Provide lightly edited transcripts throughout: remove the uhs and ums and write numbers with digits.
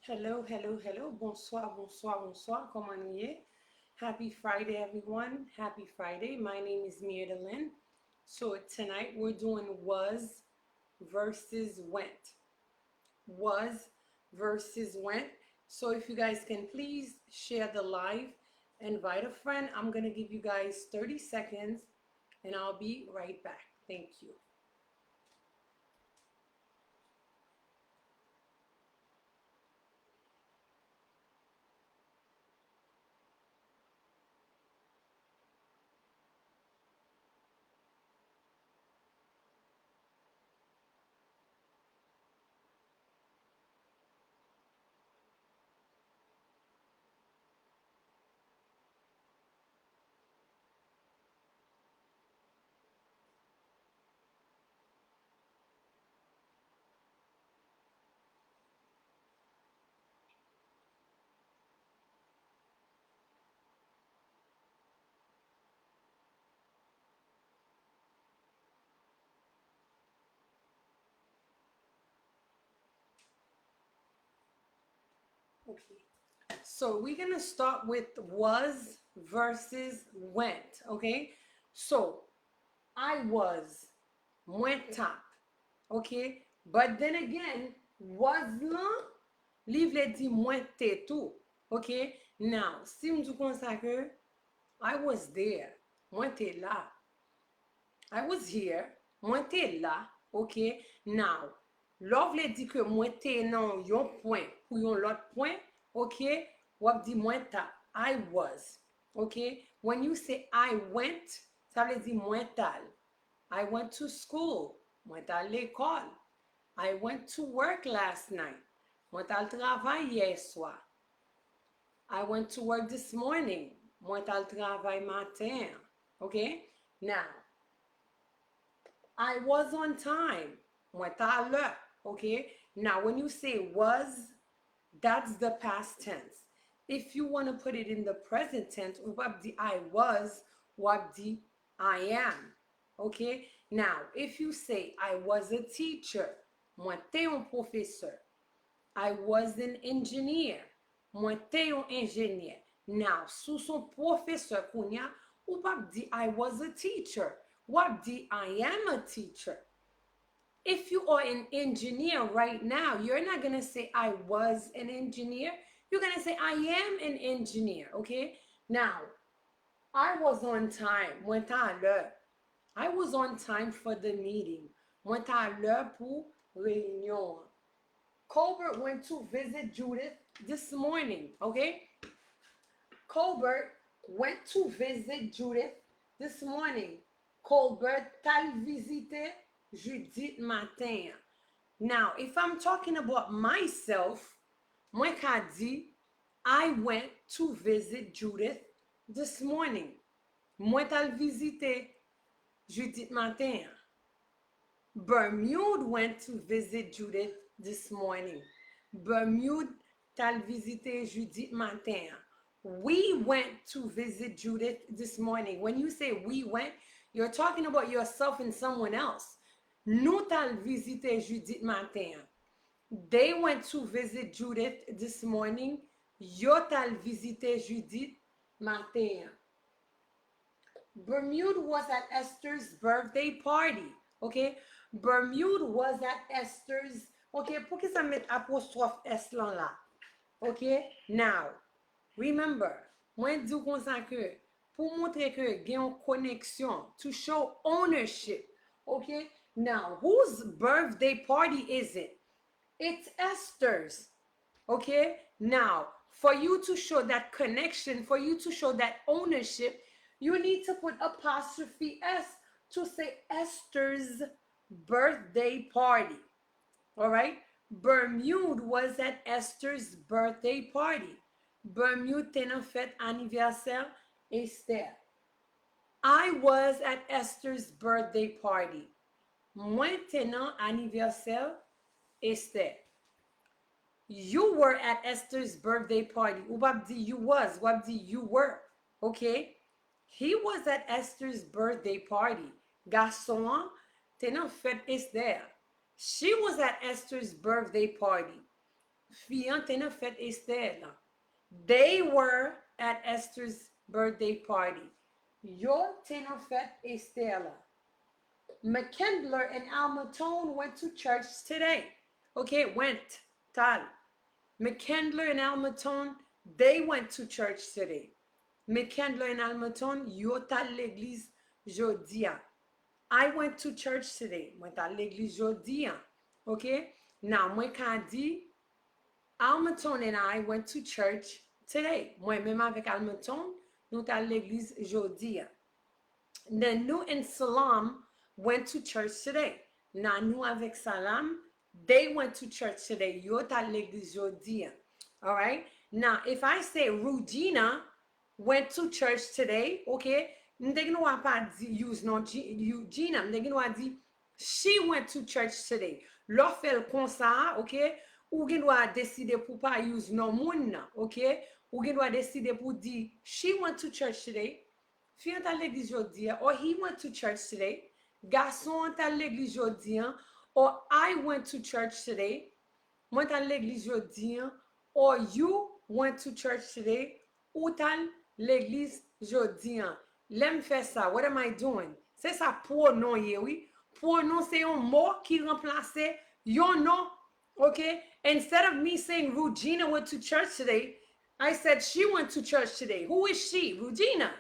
Hello, hello, hello. Bonsoir, bonsoir, bonsoir. Comment y est? Happy Friday, everyone. Happy Friday. My name is Myrdelyn. So tonight we're doing was versus went. Was versus went. So if you guys can please share the live, invite a friend. I'm going to give you guys 30 seconds and I'll be right back. Thank you. Okay. So we're gonna start with was versus went. Okay. So I was, went top. Okay. But then again, was lan, li vle di mwen te tou. Okay. Now, si mdou konsa ke, I was there, mwen te la. I was here, mwen te la. Okay. Now, lò vle di ke mwen te nan yon point ou yon lot point. Okay, wap di mwen ta. I was. Okay, when you say I went, ça veut dire mwen tal. I went to school. Mwen tal l'école. I went to work last night. Mwen tal travay hier soir. I went to work this morning. Mwen tal travay matin. Okay, now, I was on time. Mwen ta l'heure. Okay, now when you say was, that's the past tense. If you want to put it in the present tense, wap di I was, wap di I am. Okay? Now, if you say I was a teacher, mwen te yon professeur. I was an engineer. Mwen te yon ingénieur. Now, sou son professeur kounya, ou pap di I was a teacher. Wap di I am a teacher. If you are an engineer right now, you're not going to say I was an engineer. You're going to say I am an engineer, okay? Now, I was on time. Mwen ta l'heure. I was on time for the meeting. Mwen ta l'heure pour réunion. Colbert went to visit Judith this morning, okay? Colbert went to visit Judith this morning. Colbert tal visite Judith matin. Now, if I'm talking about myself, mwen ka di, I went to visit Judith this morning. Mwen tal visite Judith matin. Bermude went to visit Judith this morning. Bermude tal visite Judith matin. We went to visit Judith this morning. When you say we went, you're talking about yourself and someone else. Nou tal visite Judith matin. They went to visit Judith this morning. Yo tal visite Judith matin. Bermude was at Esther's birthday party. Okay? Bermude was at Esther's. Okay, pou ki sa met apostrophe S lan la? Okay? Now, remember, mwen di kon sa ke, pou montre ke gen yon koneksyon, to show ownership. Okay? Now, whose birthday party is it? It's Esther's. Okay? Now, for you to show that connection, for you to show that ownership, you need to put apostrophe S to say Esther's birthday party. All right? Bermude was at Esther's birthday party. Bermude ten an fête anniversaire Esther. I was at Esther's birthday party. Mwen ten an anniversaire Esther. You were at Esther's birthday party. Ou wap di you was, wap di you were. Okay? He was at Esther's birthday party. Garçon ten an fête Esther. She was at Esther's birthday party. Fian te nan fête Esther la. They were at Esther's birthday party. Yo te nan fête Esther la. McKendler and Almatone went to church today. Okay, went. Tal. McKendler and Almatone, they went to church today. McKendler and Almatone, yo tal l'église jodi. I went to church today. Mwen tal l'église jodi. Okay? Now, mwen ka di, Almatone and I went to church today. Mwen mèm avèk Almatone, nou tal l'église jodi. Nanu and Salam went to church today. Nanu avec Salam, they went to church today. Yo ta l'église jodi. All right? Now, if I say Rugina went to church today, okay? M'degi nou a pa di use non Gina. M'degi nou a di she went to church today. Lo fel kon sa, okay? Ou gen nou a deside pou pa use non moun na, okay? Ou gen nou a deside pou di she went to church today. Fiyan ta l'église jodi, or he went to church today. Garçon ta l'église jodi, or I went to church today. Moi ta l'église jodi, or you went to church today. Ou ta l'église jodi. Lem fè ça. What am I doing? C'est ça pronom ye, oui. Pronom c'est un mot qui remplace yon nom. Okay? Instead of me saying Regina went to church today, I said she went to church today. Who is she? Regina.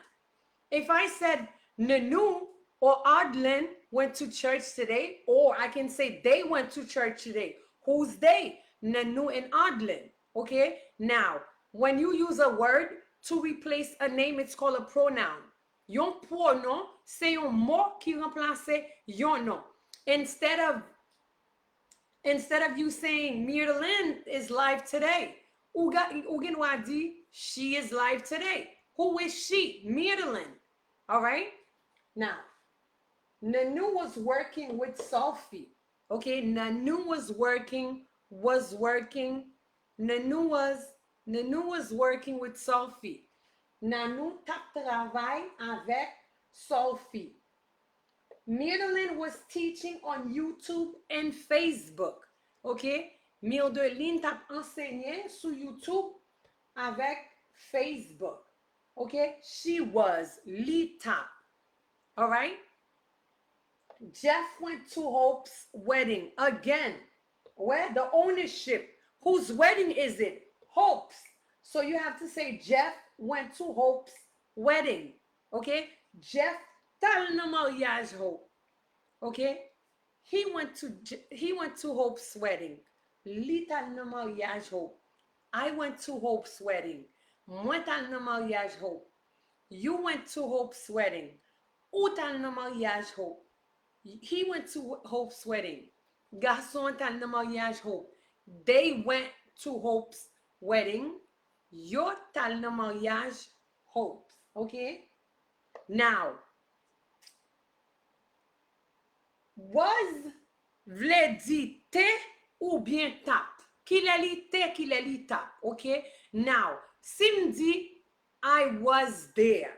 If I said Nanu or Adlin went to church today, or I can say they went to church today. Who's they? Nanu and Adlin. Okay? Now, when you use a word to replace a name, it's called a pronoun. Yon pronom, c'est un mot qui remplace yon nom. Instead of you saying Myrtleyn is live today, ou gen wadi, she is live today. Who is she? Myrtleyn. All right? Now, Nanu was working with Sophie. Okay? Nanu was working. Nanu was working with Sophie. Nanu tap travail avec Sophie. Myrtleyn was teaching on YouTube and Facebook. Okay? Myrtleyn tap enseigné sur YouTube avec Facebook. Okay? She was lead top. All right? Jeff went to Hope's wedding again. Where? The ownership. Whose wedding is it? Hope's. So you have to say Jeff went to Hope's wedding. Okay? Jeff tal na mariage Hope. Okay? He went to Hope's wedding. Li tal na mariage Hope. I went to Hope's wedding. Moi tal na mariage Hope. You went to Hope's wedding. Ou tal na mariage Hope. He went to Hope's wedding. Garçon tal na mariage Hope. They went to Hope's wedding. Yo tal na mariage Hope. Okay? Now, was vle di te ou bien tap? Ki le li te, ki le li tap. Okay? Now, si m'di I was there.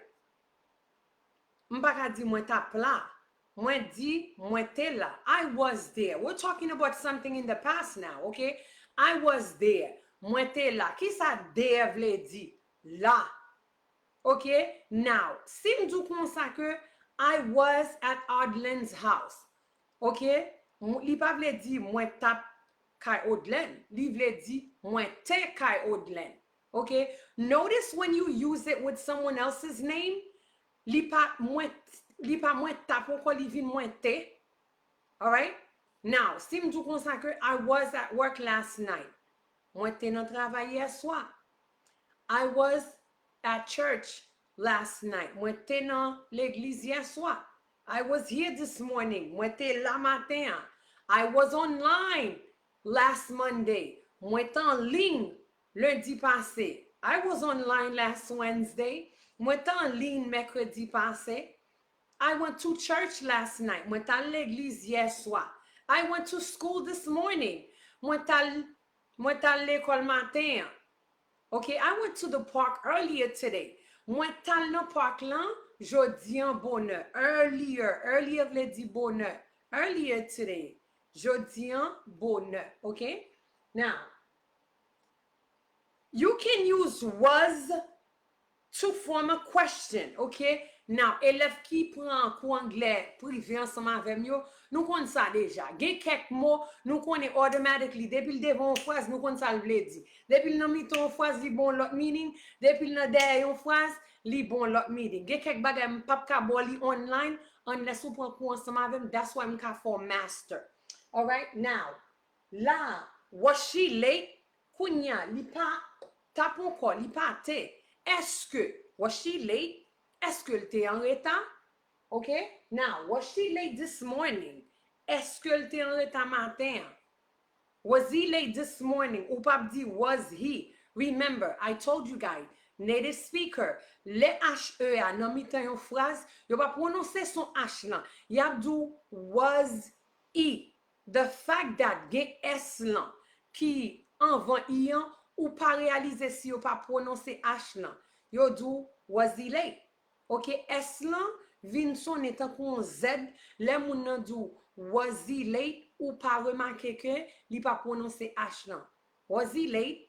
M'baka di mwen tap la. Mwen di mwen te la. I was there. We're talking about something in the past now, okay? I was there. Mwen te la. Ki sa there vle di? La. Okay? Now, si m'dou kon sa ke I was at Adlin's house. Okay? Li pa vle di mwen tap kay Odlen. Li vle di mwen te kay Odlen. Okay? Notice when you use it with someone else's name, li pa mwen tap ou li vin mwen te. All right? Now, si m'dou kon sa ke I was at work last night. Mwen te nan travay hier soir. I was at church last night. Mwen te nan l'église hier soir. I was here this morning. Mwen te la matin. I was online last Monday. Mwen te en ligne lundi passé. I was online last Wednesday. Mwen te en ligne mercredi passé. I went to church last night. Mwen te l'église hier soir. I went to school this morning. Mwen te l'école matin. Okay, I went to the park earlier today. Mwen tal nan park lan, jodi an bonheur. Earlier vle di bonheur. Earlier today, jodi an bonheur. Okay? Now, You can use was to form a question, ok? Now, élève qui prend cours anglais privé ensemble avec nous, nous connaissons ça déjà. Il y a quelques mots, nous connaissons automatically. Depuis le devant une phrase, nous connaissons ça le veut dire. Depuis le milieu une phrase, il bon l'autre meaning. Depuis le derrière une phrase, il bon l'autre meaning. Il y a quelques bagages, pas de online, unless vous prenez cours ensemble avec nous. That's why I'm for master. All right, now, là, was she late? Kounya, li pas, tapon quoi, li pas te. Est-ce que, was she late? Est-ce qu'elle était en retard? Okay? Now, was she late this morning? Est-ce qu'elle était en retard matin? Was he late this morning? Ou pas dit was he? Remember, I told you guys, native speaker, le H-E-A, nan mi tan yon phrase, yo pa prononcer son H lan. Y ap do was he. The fact that gen S lan, ki anvan I an, ou pa réaliser si yo pa prononcer H lan. Yo do was he late? Ok, S lan, vin son etan kon Z, le moun nan do was he late, ou pa remarke ke li pa prononcer H lan. Was he late?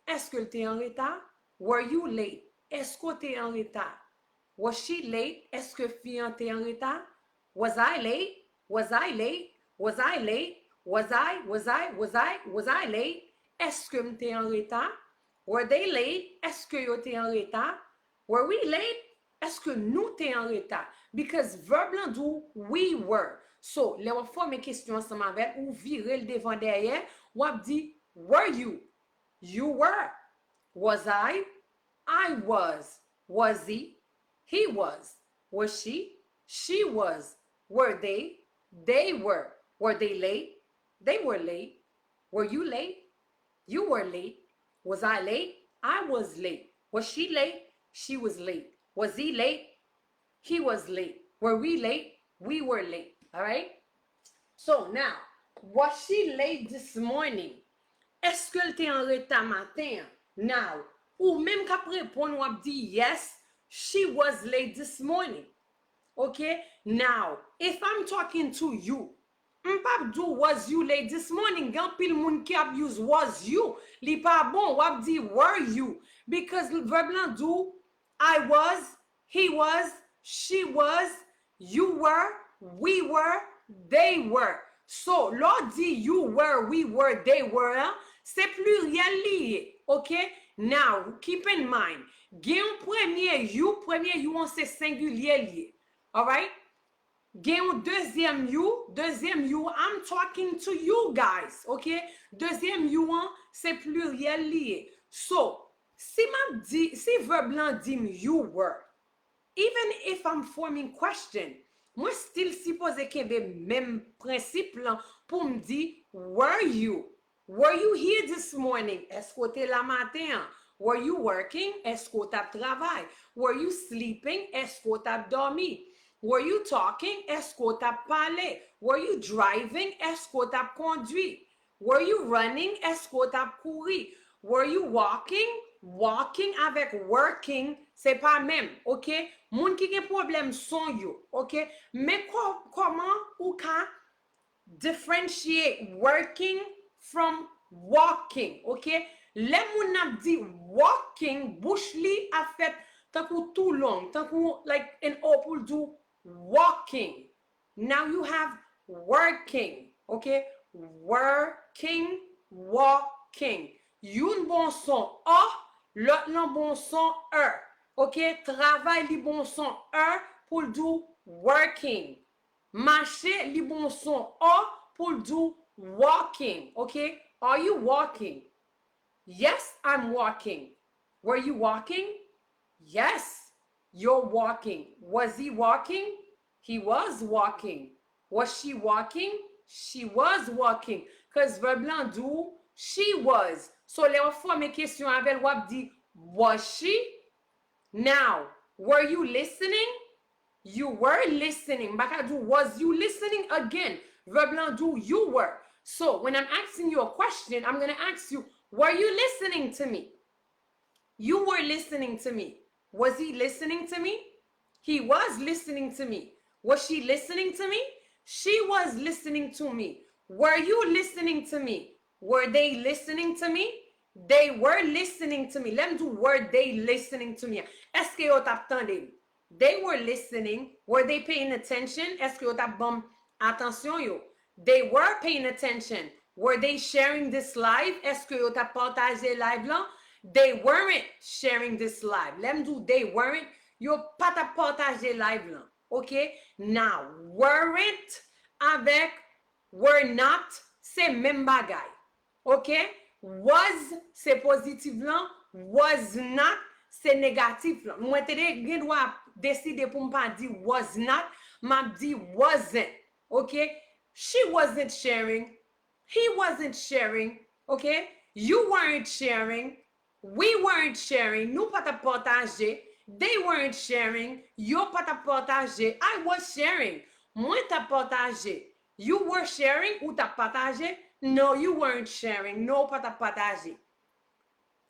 Est-ce que t'es en retard? Were you late? Est-ce que t'es en retard? Was she late? Est-ce que fian t'es en retard? Was I late? Was I late? Was I late? Was I late? Est-ce que m'étais en retard? Were they late? Est-ce que yo t'es en retard? Were we late? Est-ce que nous t'es en retard? Because verb lan do we were. So, le wap forme question ensemble avec ou virer le devant derrière, wap di were you? You were. Was I? I was. Was he? He was. Was she? She was. Were they? They were. Were they late? They were late. Were you late? You were late. Was I late? I was late. Was she late? She was late. Was he late? He was late. Were we late? We were late. All right? So now, was she late this morning? Est-ce qu'elle était en retard matin? Now, ou même qu'après répondre, on dit yes, she was late this morning. Okay? Now, if I'm talking to you, m'pap do was you late this morning? Gan pil moun ki ap use was you. Li pa bon, wap di were you. Because le verb lan do I was, he was, she was, you were, we were, they were. So, lò di you were, we were, they were, hein? C'est pluriel lié, ok? Now, keep in mind, gen premier you on c'est singulier lié, alright? Gen deuxième you, I'm talking to you guys, ok? Deuxième you, c'est pluriel lié. So, si verb lan dim you were, even if I'm forming question, moi still suppose kebe même principe lan pour me dire were you? Were you here this morning? Est-ce que t'es là matin? Were you working? Est-ce que t'as travail? Were you sleeping? Est-ce que t'as dormi? Were you talking? Est-ce que t'as parlé? Were you driving? Est-ce que t'as conduit? Were you running? Est-ce que t'as couru? Were you walking? Walking avec working, c'est pas même, ok? Moun ki gen problème son yo, ok? Mais comment ou ka differentiate working from walking, ok? Le moun ap di walking, bouche li a fait tan kou too long, tan kou like an opul do walking. Now you have working, ok? Working, walking. Youn bon son a, l'autre nan bon son e. Ok? Travail li bon son e pour do working. Marcher li bon son a pour do walking. Ok? Are you walking? Yes, I'm walking. Were you walking? Yes, you're walking. Was he walking? He was walking. Was she walking? She was walking. Because verb lan do she was. So, le wap forme question avec wap di was she? Now, were you listening? You were listening. Baka do was you listening again? Verb lan do you were. So, when I'm asking you a question, I'm going to ask you, were you listening to me? You were listening to me. Was he listening to me? He was listening to me. Was she listening to me? She was listening to me. Were you listening to me? Were they listening to me? They were listening to me. Let me do word they listening to me. Est-ce que yo tap tande? They were listening. Were they paying attention? Est-ce que yo tap bom attention yo? They were paying attention. Were they sharing this live? Est-ce que yo tap partage live là? They weren't sharing this live. Let me do they weren't. Yo pas tap partage live là. Okay? Now, weren't avec were not, c'est même bagay. Okay? Was, c'est positif là. Was not, c'est négatif là. Moi, te gen doit décider pour me pas dire was not, m'a dit wasn't. Okay? She wasn't sharing. He wasn't sharing. Okay? You weren't sharing. We weren't sharing. Nous pas partager. They weren't sharing. Yo pas partager. I was sharing. Moi t'as partagé. You were sharing ou t'as partagé? No, you weren't sharing. No, pas t'as partagé.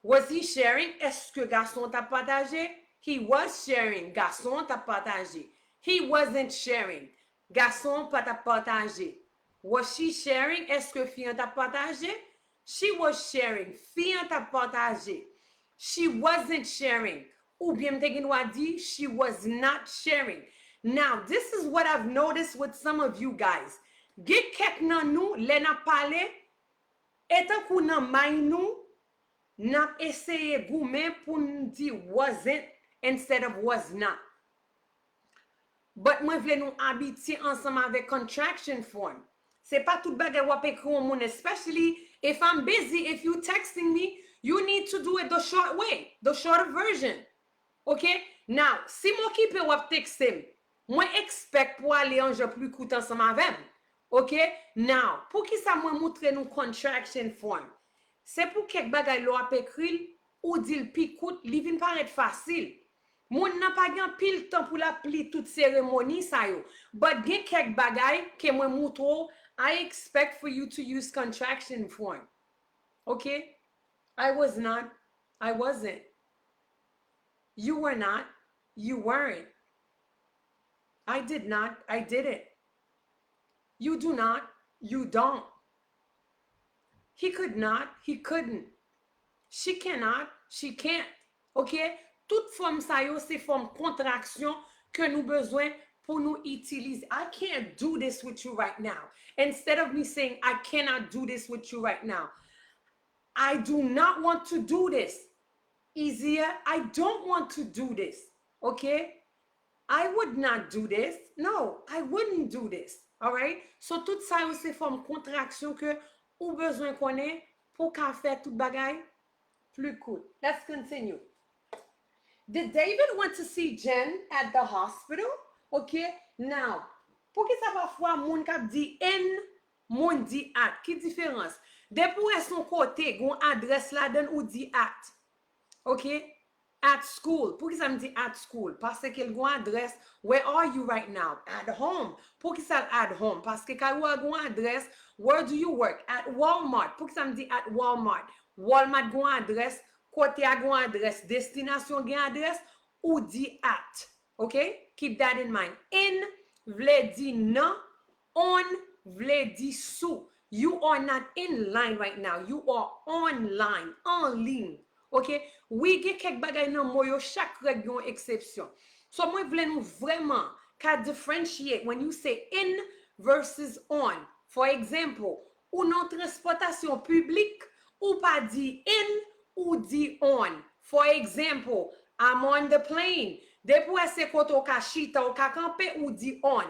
Was he sharing? Est-ce que garçon t'a partagé? He was sharing. Garçon t'a partagé. He wasn't sharing. Garçon pas t'a partagé. Was she sharing? Est-ce que fille t'a partagé? She was sharing. Fille t'a partagé. She wasn't sharing. Ou bien m'te dit she was not sharing. Now, this is what I've noticed with some of you guys. Get kek nan nou, le na pale, etan kou nan may nou, na eseye goumen pou nou di wasn't instead of was not. But mwen vle nou habiti ensemble avec contraction form. C'est pas tout bagay wap ekri ou moun, especially if I'm busy, if you texting me, you need to do it the short way, the shorter version. Okay? Now, si mon kipe wap texte, moi expect pour aller en jeu plus court ensemble avec. Okay? Now, pour qui ça moi montre nous contraction form? C'est pour quelque bagay lo ap écrit ou dit pi court, li vin paraître facile. Moun n'a pas gen pile temps pour la pli toute cérémonie ça yo. But gen quelque bagay que moi montre, I expect for you to use contraction form. Okay? I was not. I wasn't. You were not. You weren't. I did not. I didn't. You do not. You don't. He could not. He couldn't. She cannot. She can't. Okay? Toute forme ça yo, c'est forme contraction que nous besoin pour nous utiliser. I can't do this with you right now. Instead of me saying, I cannot do this with you right now. I do not want to do this. Easier, I don't want to do this. Okay? I would not do this. No, I wouldn't do this. All right? So, tout ça, c'est forme contraction que ou besoin qu'on ait pour qu'à faire tout bagay plus cool. Let's continue. Did David want to see Jen at the hospital? Okay? Now, pour que ça parfois moun kap di in, moun di at. Qui différence? De pour son côté, gon adresse la donne ou di at. Okay? At school. Pour que ça me dit at school? Parce que gon adresse, where are you right now? At home. Pour que ça at home? Parce que quand gon adresse, where do you work? At Walmart. Pour que ça me dit at Walmart? Walmart gon adresse, côté a gon adresse, destination gon adresse ou di at. Okay? Keep that in mind. In vle di nan, on vle di sou. You are not in line right now. You are online, en ligne. Okay? Oui, gen kek bagay nan moyo, chaque règle yon exception. So, moi, vle nou vraiment ka differentiate when you say in versus on. For example, ou nan transportation publique, ou pa di in, ou di on. For example, I'm on the plane. Depo ese koto ka chita ou ka kampe, ou di on.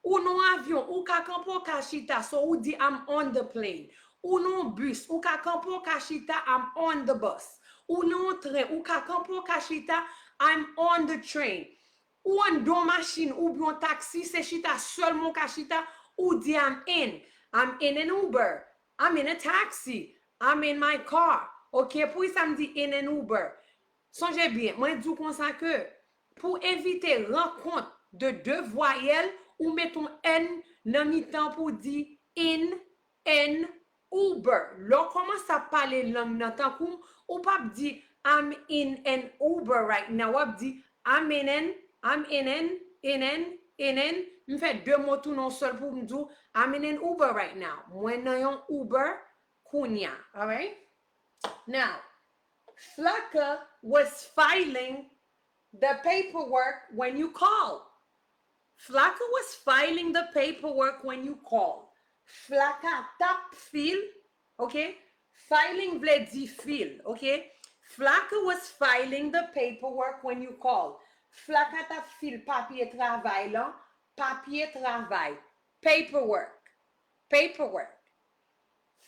Ou non avion, ou ka kampo ka chita, so ou di I'm on the plane. Ou non bus, ou ka kampo ka chita, I'm on the bus. Ou non train, ou ka kampo ka chita, I'm on the train. Ou an don machine, ou bien taxi, se chita seulement ka chita, ou di I'm in. I'm in an Uber. I'm in a taxi. I'm in my car. Ok, pour ça me dit in an Uber. Songez bien, moi dis comme ça que pour éviter rencontre de deux voyelles, ou mettons N dans mi-temps pour dire in, N, Uber. Là, commence à parler langue dans temps ou pas dire I'm in an Uber right now. Ou dit I'm in an, me fait deux mots tout non seul pour me dire I'm in an Uber right now. Moi, dans un Uber, kounya. All right? Now, Flaka was filing the paperwork when you called. Flaka was filing the paperwork when you called. Flaka tap fil, okay? Filing vle di fil, okay? Flaka was filing the paperwork when you called. Flaka tap fil papier travail là, papier travail, paperwork, paperwork.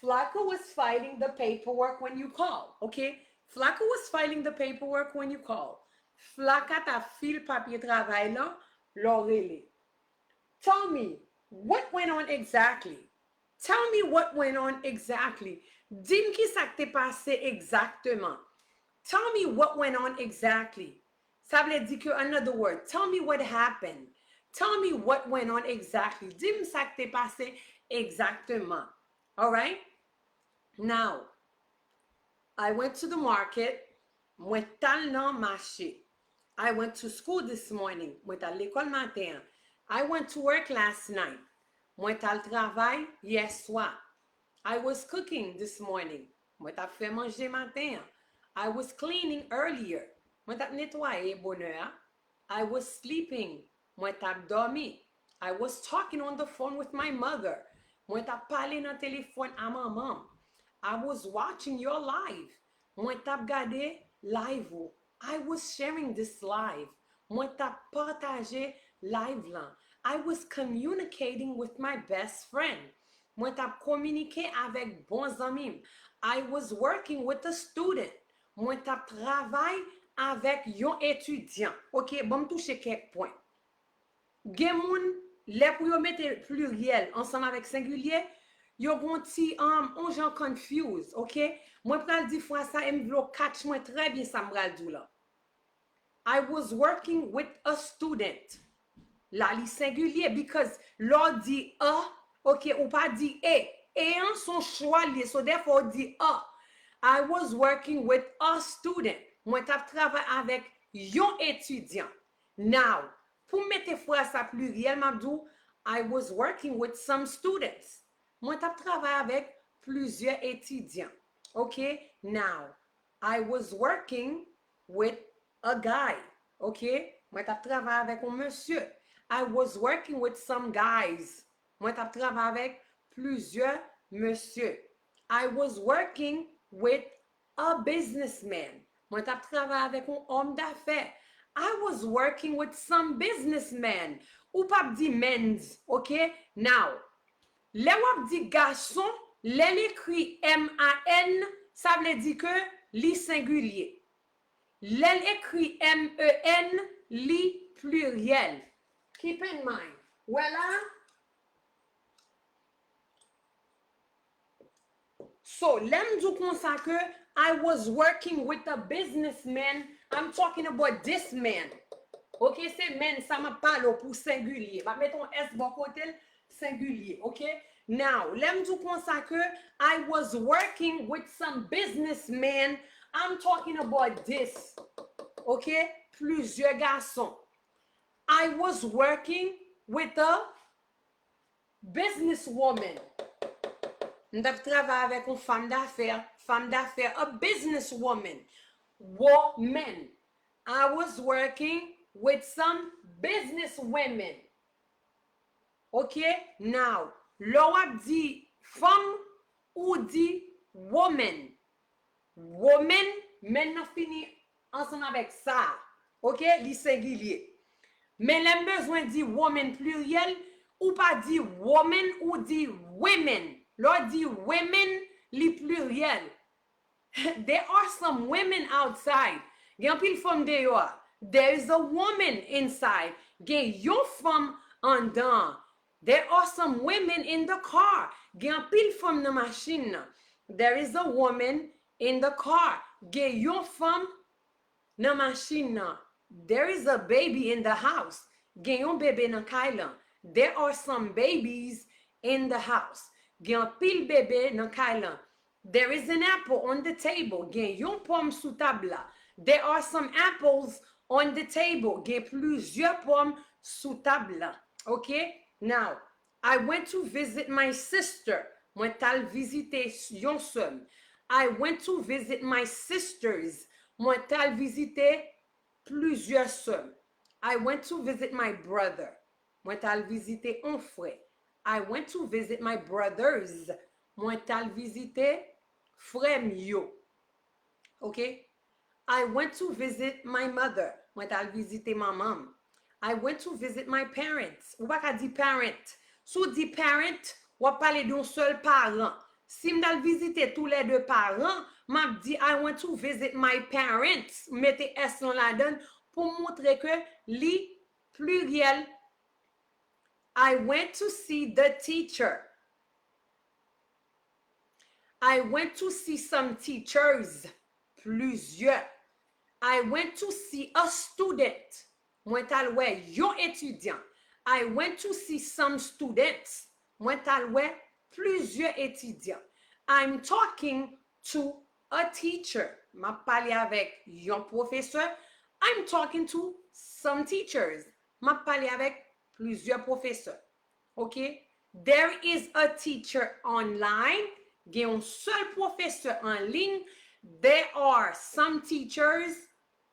Flaka was filing the paperwork when you called, okay? Flaka was filing the paperwork when you called. Flaka ta fil papier travail là, l'orele. Tell me what went on exactly. Tell me what went on exactly. Dis-moi qui ça t'est passé exactement. Tell me what went on exactly. Ça veut dire que, another word, tell me what happened. Tell me what went on exactly. Dis-moi ça t'est passé exactement. All right? Now, I went to the market. Mwen tal nan marché. I went to school this morning. Mwen tal l'école matin. I went to work last night. Mwen tal travail hier soir. I was cooking this morning. Mwen tap fè manger matin. I was cleaning earlier. Mwen tap nettoyer bonheur. I was sleeping. Mwen tap dormi. I was talking on the phone with my mother. Mwen tap pale nan téléphone à maman. I was watching your live. Mwen tap gade live ou. I was sharing this live. Mwen tap partage live lan. I was communicating with my best friend. Mwen tap communiquer avec bons amis. I was working with a student. Mwen tap travay avec yon étudiant. Ok, bon me touche quelques points. Gen moun, le pou yo mette pluriel ensemble avec singulier, yo gon ti on jan confuse, ok? Mwen pral di fwa sa, em vlo catch mwen très bien sa mbral dou la. I was working with a student. La li singulier because l'on di a, ok, ou pas di e. E an son choix li, so therefore di a. I was working with a student. Mwen tap travay avec yon étudiant. Now, pour mette fwa sa pluriel, mabdou, I was working with some students. Mwen tap travay avec plusieurs étudiants. Okay? Now, I was working with a guy. Okay? Mwen tap travay avec un monsieur. I was working with some guys. Mwen tap travay avec plusieurs monsieur. I was working with a businessman. Mwen tap travay avec un homme d'affaires. I was working with some businessmen. Ou pap di men's, okay? Now, le wap di garçon, le l'écrit M-A-N, ça veut dire que li singulier. Le l'écrit M-E-N, li pluriel. Keep in mind. Voilà. So, lem du kon sa ke I was working with a businessman. I'm talking about this man. Ok, c'est men, ça m'a parlé pour singulier. Ma mettons S bon côté singulier. Ok? Now, lem du kon sa ke I was working with some businessmen. I'm talking about this. Ok? Plusieurs garçons. I was working with a businesswoman. M'dap travay avec une femme d'affaires, a businesswoman, woman. I was working with some businesswomen. Okay? Now, lo wap di femme ou di woman. Woman, men nan fini ensemble avec ça. Ok? Li singulier. Men lem besoin di woman pluriel, ou pas di woman ou di women. Lord di women li pluriel. There are some women outside. Gen pil femme de yo. There is a woman inside. Gen yon femme en dan. There are some women in the car. Gen pil femme nan machine. There is a woman in the car. Gen yon femme nan machine. There is a baby in the house. Gen yon bebe nan kailan. There are some babies in the house. Gen pil bebe nan kailan. There is an apple on the table. Gen yon pomme sous table. There are some apples on the table. Gen plusieurs pommes sous table. Okay? Now, I went to visit my sister. Mwen tal visite yon som. I went to visit my sisters. Moi t'al visiter plusieurs sœurs. I went to visit my brother. Moi t'al visiter un frère. I went to visit my brothers. Moi t'al visiter frère mio. Okay? I went to visit my mother. Moi t'al visiter ma mom. I went to visit my parents. Ou pas qu'à dire parent. Sous dit parent, ou parler d'un seul parent. Si m'dal visiter tous les deux parents, m'a dit I went to visit my parents. Mettez S dans la donne pour montrer que li pluriel. I went to see the teacher. I went to see some teachers. Plusieurs. I went to see a student. Moi tal wè yon étudiant. I went to see some students. Moi tal wè plusieurs étudiants. I'm talking to a teacher. Ma parlé avec yon professeur. I'm talking to some teachers. Ma parlé avec plusieurs professeurs. Okay? There is a teacher online. Gen yon seul professeur en ligne. There are some teachers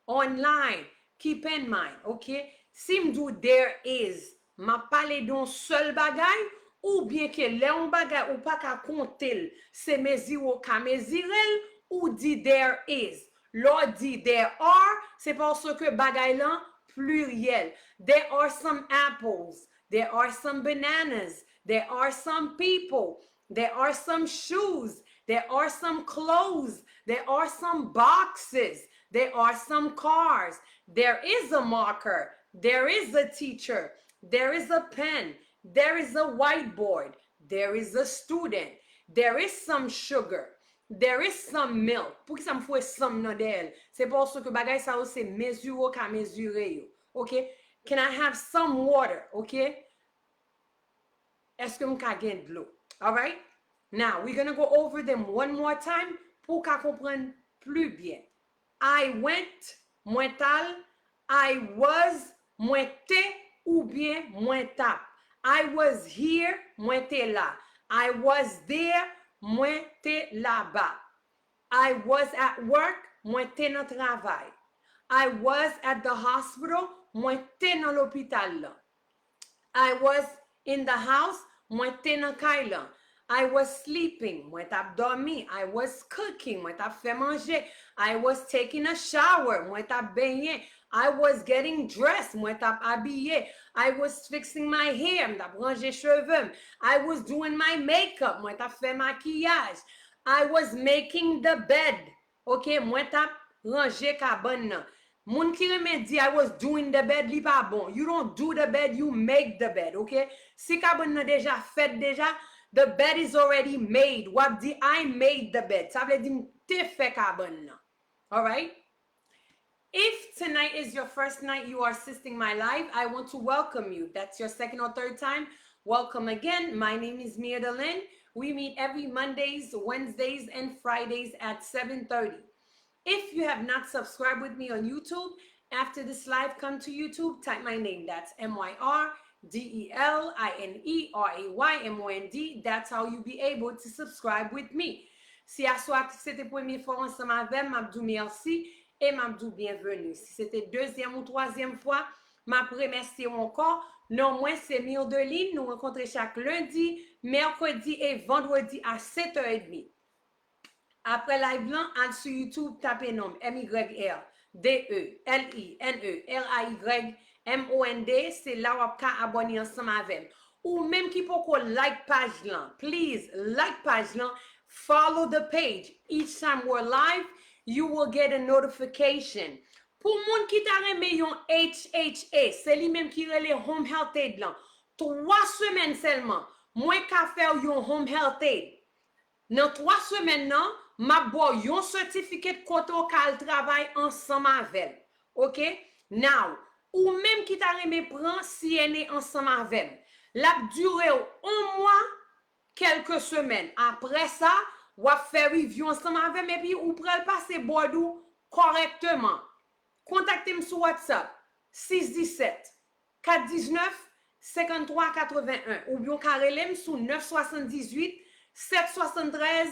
online. Keep in mind, okay? Si m'dou there is, ma pale don seul bagay, ou bien que le on bagay ou pas ka kontel, se mezi ou ka mezirel, ou di there is. Lò di there are, c'est parce que bagay lan pluriel. There are some apples, there are some bananas, there are some people, there are some shoes, there are some clothes, there are some boxes, there are some cars. There is a marker. There is a teacher. There is a pen. There is a whiteboard. There is a student. There is some sugar. There is some milk. Pour que ça me faut some nan del? C'est parce que bagay sa ou se mesure ka mesure yo. Okay? Can I have some water? Okay? Est-ce que m'ka gen de l'eau? All right? Now, we're going to go over them one more time pour ka comprendre plus bien. I went, mwen tal. I was, mwen te, ou bien mwen tap. I was here, mwen te la. I was there, mwen te là-bas. I was at work, mwen te nan travail. I was at the hospital, mwen te nan l'hôpital la. I was in the house, mwen te nan kay la. I was sleeping, mwen tap dormi. I was cooking, mwen tap fè manger. I was taking a shower, mwen tap benye. I was getting dressed, mwen tap habillé. I was fixing my hair, mwen tap ranger cheveux. I was doing my makeup, mwen tap fè maquillage. I was making the bed, ok, mwen tap ranger cabane nan. Moun ki reme di I was doing the bed, li pa bon. You don't do the bed, you make the bed, ok? Si cabane nan deja fet deja, the bed is already made. Wap di I made the bed. Sa vle di mte fe cabane nan. All right? If tonight is your first night you are assisting my live, I want to welcome you. If that's your second or third time, welcome again. My name is Mia Delin. We meet every Mondays, Wednesdays, and Fridays at 7:30. If you have not subscribed with me on YouTube, after this live, come to YouTube, type my name. That's MYRDELINERAYMOND. That's how you'll be able to subscribe with me. Si à soir c'était première fois ensemble avec, m'abdou merci et m'abdou bienvenue. Si c'était deuxième ou troisième fois, m'a remercié encore. Non, moi c'est Mia Delin. Nous rencontrons chaque lundi, mercredi et vendredi à 7h30. Après live là, allez sur YouTube, tapez nom MYRDELINERAYMOND. C'est là où vous pouvez abonner ensemble avec. Ou même qui peut like page là. Please, like page là. Follow the page. Each time we're live, you will get a notification. Pour moun qui t'a remis yon HHA, c'est lui même qui relè home health aid là. 3 semaines seulement, moi ka faire yon home health aid. Dans 3 semaines nan, m'a bo yon certificat koto kal travail ensemble avec. OK? Now, ou même qui t'a remis prend CNA ensemble avec. La duré 1 mois, quelques semaines. Après ça, ou a fait review ensemble avec et puis ou pral passer bordou correctement. Contactez-moi sur WhatsApp 617 419 5381 ou bien carrelem sur 978 773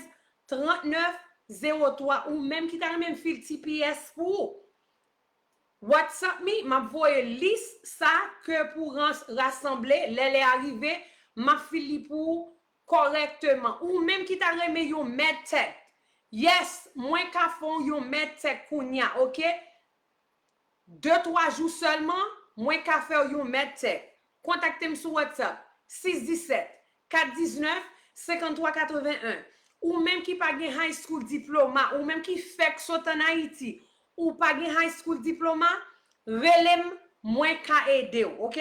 39 03 ou même qui t'a même fil TPS pour WhatsApp me, m'a voyé liste ça que pour rassembler les arrivés, m'a fili pour correctement ou même qui t'a remis yon medtech. Yes, moins qu'à fond yon medtech kounya, OK? 2-3 jours seulement, moins qu'à faire yon medtech. Contactez-moi sur WhatsApp 617 419 5381 ou même qui pas gen high school diploma ou même qui fait saute en Haïti ou pas gen high school diploma, relem moins qu'à aider, OK?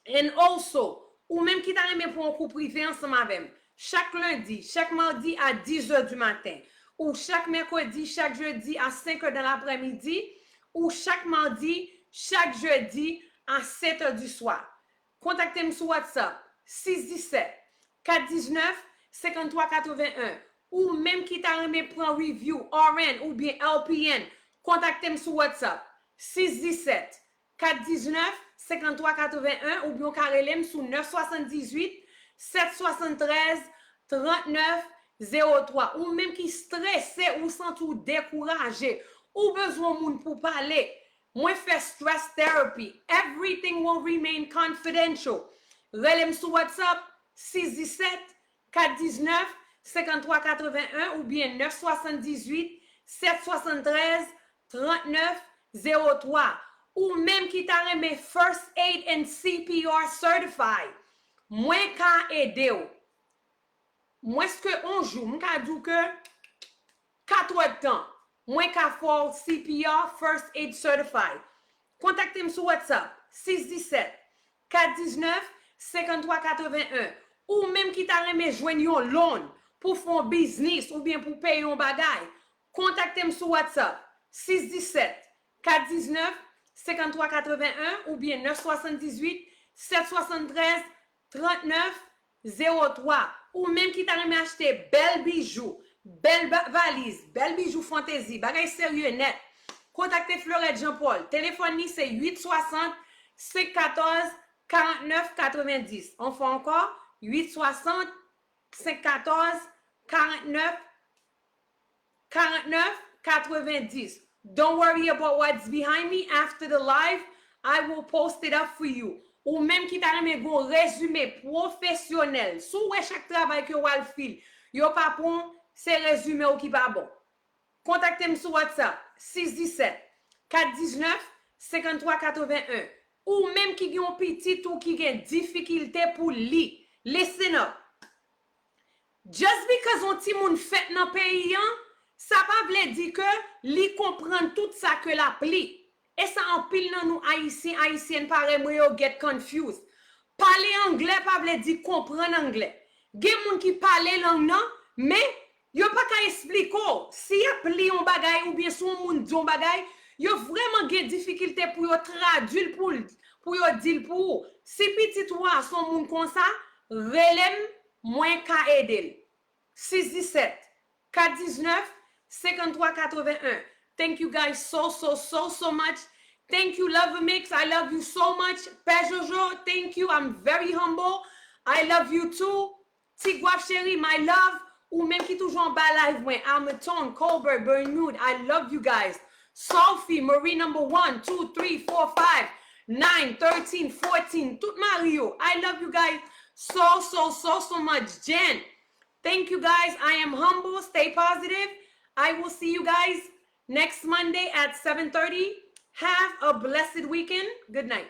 And also, ou même qui t'a remis pour un cours privé ensemble avec chaque lundi, chaque mardi à 10h du matin, ou chaque mercredi, chaque jeudi à 5h de l'après-midi, ou chaque mardi, chaque jeudi à 7h du soir. Contactez-moi sur WhatsApp 617 419 5381 ou même qui t'a remis pour un review RN ou bien LPN, contactez-moi sur WhatsApp 617 419 5381 ou bien carrelem sur 978 773 39 03 ou même qui stressé ou sans tout découragé ou besoin moun pour parler. Moi fait stress therapy. Everything will remain confidential. Relem sur WhatsApp 617 419 5381 ou bien 978 773 39 03 ou même qui t'a remis First Aid and CPR Certified. Moi ka aider ou. Moi ce que on joue, moi ka dit que 4 heures de temps. Moi ka for CPR First Aid Certified. Contactez-moi sur WhatsApp 617 419 5381 ou même qui t'a remis joindre un loan pour faire un business ou bien pour payer un bagage. Contactez-moi sur WhatsApp 617 419 5381 ou bien 978 773 39 03 ou même qui t'a remis acheter bel bijou, belle valise, bel bijou fantaisie, bagay sérieux net. Contactez Fleurette Jean-Paul. Téléphone ni c'est 860 514 49 90. On fait encore 860 514 49 90. Don't worry about what's behind me. After the live, I will post it up for you. Ou même qui t'a remis un résumé professionnel. Sous chaque travail que vous avez fait, yo pas bon, c'est résumé ou qui pas bon. Contactez-moi sur WhatsApp 617 419 5381 ou même qui ont petit ou qui ont difficulté pour lire. Listen up. Just because on ti moun fait dans pays, ça pas veut dire que li comprend tout ça que la pli. Et ça en pile dans nous haïtiens, haïtiennes pareil moi yo get confused. Parler anglais pas veut dire comprendre anglais. Gen moun qui parle langue non, mais yo pas ka expliquer si y a pli on bagay ou bien son moun di on bagay, yo vraiment gen difficulté pour yo traduire pour yo dire pour. Si petit toi son moun comme ça, relem moins ka aider. 617 419 5381. Thank you guys so much. Thank you, Love Mix. I love you so much. Père Jojo, thank you. I'm very humble. I love you too. Tigwaf chérie, my love. Ou même qui toujours en bas live, moi. Almaton, Colbert, Bernoud. I love you guys. Sophie, Marie number 1, 2, 3, 4, 5, 9, 13, 14. Tout Mario. I love you guys so much. Jen, thank you guys. I am humble. Stay positive. I will see you guys next Monday at 7:30. Have a blessed weekend. Good night.